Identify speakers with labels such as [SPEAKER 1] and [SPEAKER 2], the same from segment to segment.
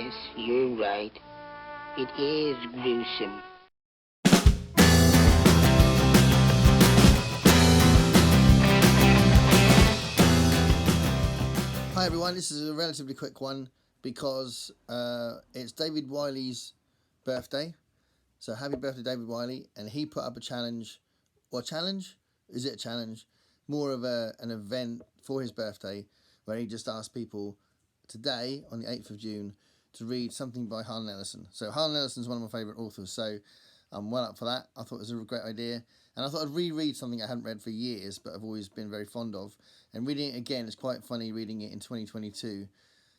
[SPEAKER 1] Yes, you're right. It is gruesome.
[SPEAKER 2] Hi everyone, this is a relatively quick one because it's David Wiley's birthday. So happy birthday, David Wiley. And he put up a challenge. Or challenge? Is it a challenge? More of an event for his birthday where he just asked people today, on the 8th of June, to read something by Harlan Ellison. So Harlan Ellison is one of my favourite authors, so I'm well up for that. I thought it was a great idea. And I thought I'd reread something I hadn't read for years, but I've always been very fond of. And reading it again is quite funny, reading it in 2022,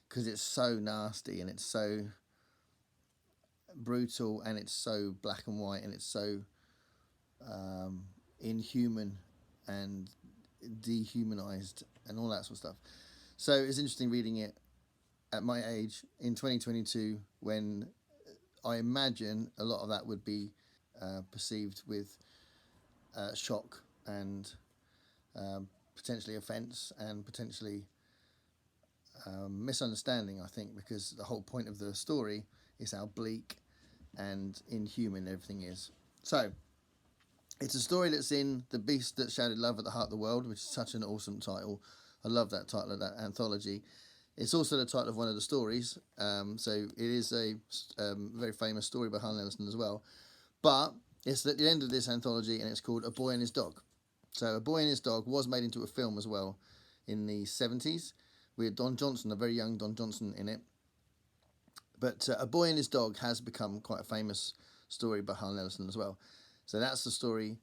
[SPEAKER 2] because it's so nasty and it's so brutal and it's so black and white and it's so inhuman and dehumanized and all that sort of stuff. So it's interesting reading it at my age in 2022 when I imagine a lot of that would be perceived with shock and potentially offence and potentially misunderstanding, I think, because the whole point of the story is how bleak and inhuman everything is. So it's a story that's in The Beast That Shouted Love at the Heart of the World, which is such an awesome title. I love that title of that anthology. It's also the title of one of the stories, so it is a very famous story by Harlan Ellison as well. But it's at the end of this anthology, and it's called A Boy and His Dog. So A Boy and His Dog was made into a film as well in the 70s with Don Johnson, a very young Don Johnson in it. But A Boy and His Dog has become quite a famous story by Harlan Ellison as well. So that's the story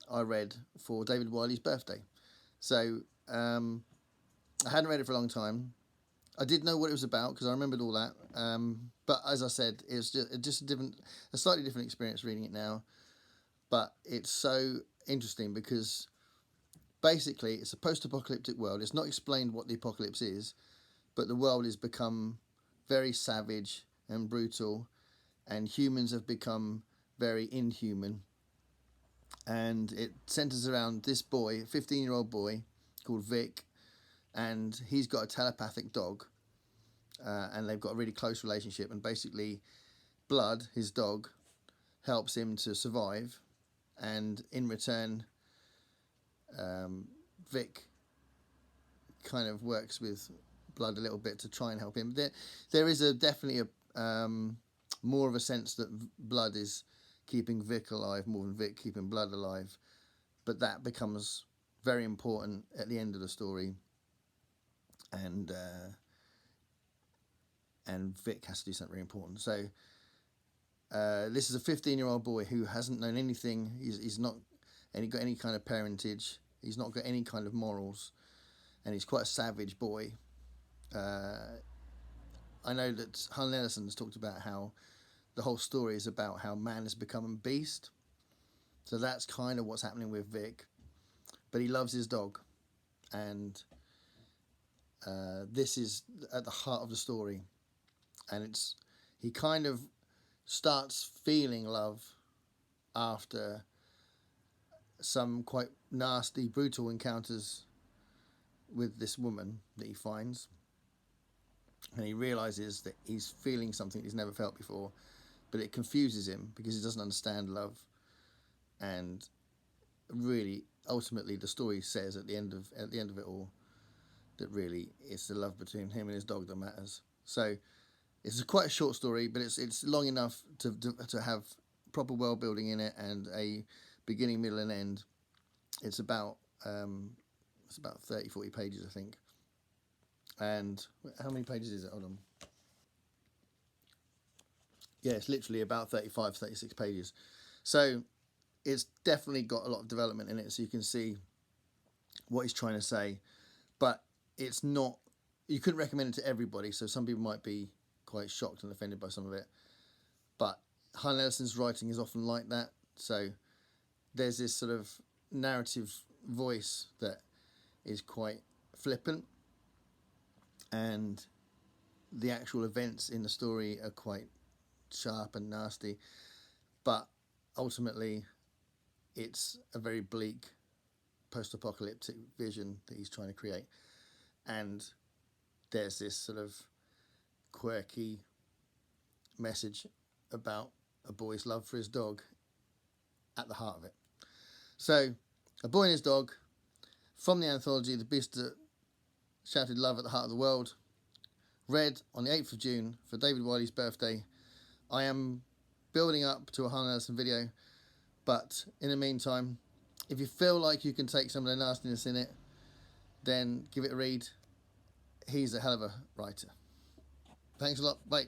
[SPEAKER 2] I read for David Wiley's birthday. So I hadn't read it for a long time. I did know what it was about because I remembered all that. But as I said, it was just a slightly different experience reading it now. But it's so interesting because basically it's a post-apocalyptic world. It's not explained what the apocalypse is, but the world has become very savage and brutal, and humans have become very inhuman. And it centres around this boy, a 15-year-old boy called Vic, and he's got a telepathic dog, and they've got a really close relationship, and basically Blood, his dog, helps him to survive, and in return Vic kind of works with Blood a little bit to try and help him. There is definitely more of a sense that Blood is keeping Vic alive more than Vic keeping Blood alive, but that becomes very important at the end of the story, and Vic has to do something very important. So this is a 15-year-old boy who hasn't known anything. He's not got any kind of parentage. He's not got any kind of morals, and he's quite a savage boy. I know that Harlan Ellison has talked about how the whole story is about how man has become a beast. So that's kind of what's happening with Vic. But he loves his dog, and this is at the heart of the story. And he kind of starts feeling love after some quite nasty, brutal encounters with this woman that he finds. And he realises that he's feeling something he's never felt before, but it confuses him because he doesn't understand love. And really, ultimately, the story says at the end of it all that really it's the love between him and his dog that matters. So it's quite a short story, but it's long enough to have proper world building in it and a beginning, middle, and end. It's about 30, 40 pages, I think. And how many pages is it? Hold on. Yeah, it's literally about 35, 36 pages. So it's definitely got a lot of development in it, so you can see what he's trying to say. But it's not, you couldn't recommend it to everybody, so some people might be quite shocked and offended by some of it. But Harlan Ellison's writing is often like that, so there's this sort of narrative voice that is quite flippant, and the actual events in the story are quite sharp and nasty, but ultimately it's a very bleak post-apocalyptic vision that he's trying to create, and there's this sort of quirky message about a boy's love for his dog at the heart of it. So, A Boy and His Dog, from the anthology The Beast That Shouted Love at the Heart of the World, read on the 8th of June for David Wiley's birthday. I am building up to a Harlan Ellison video, but in the meantime, if you feel like you can take some of the nastiness in it, then give it a read. He's a hell of a writer. Thanks a lot. Bye.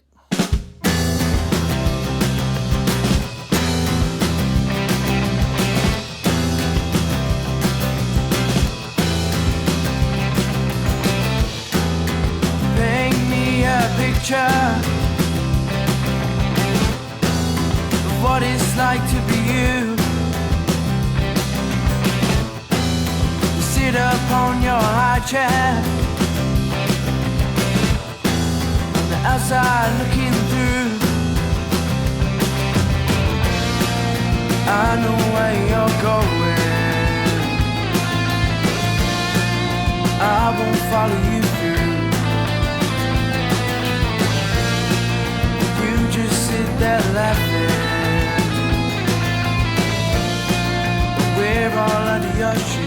[SPEAKER 3] Paint me a picture of what it's like to be you. Sit up on your high chair, on the outside looking through. I know where you're going, I won't follow you through. You just sit there laughing, we're all under your shoes.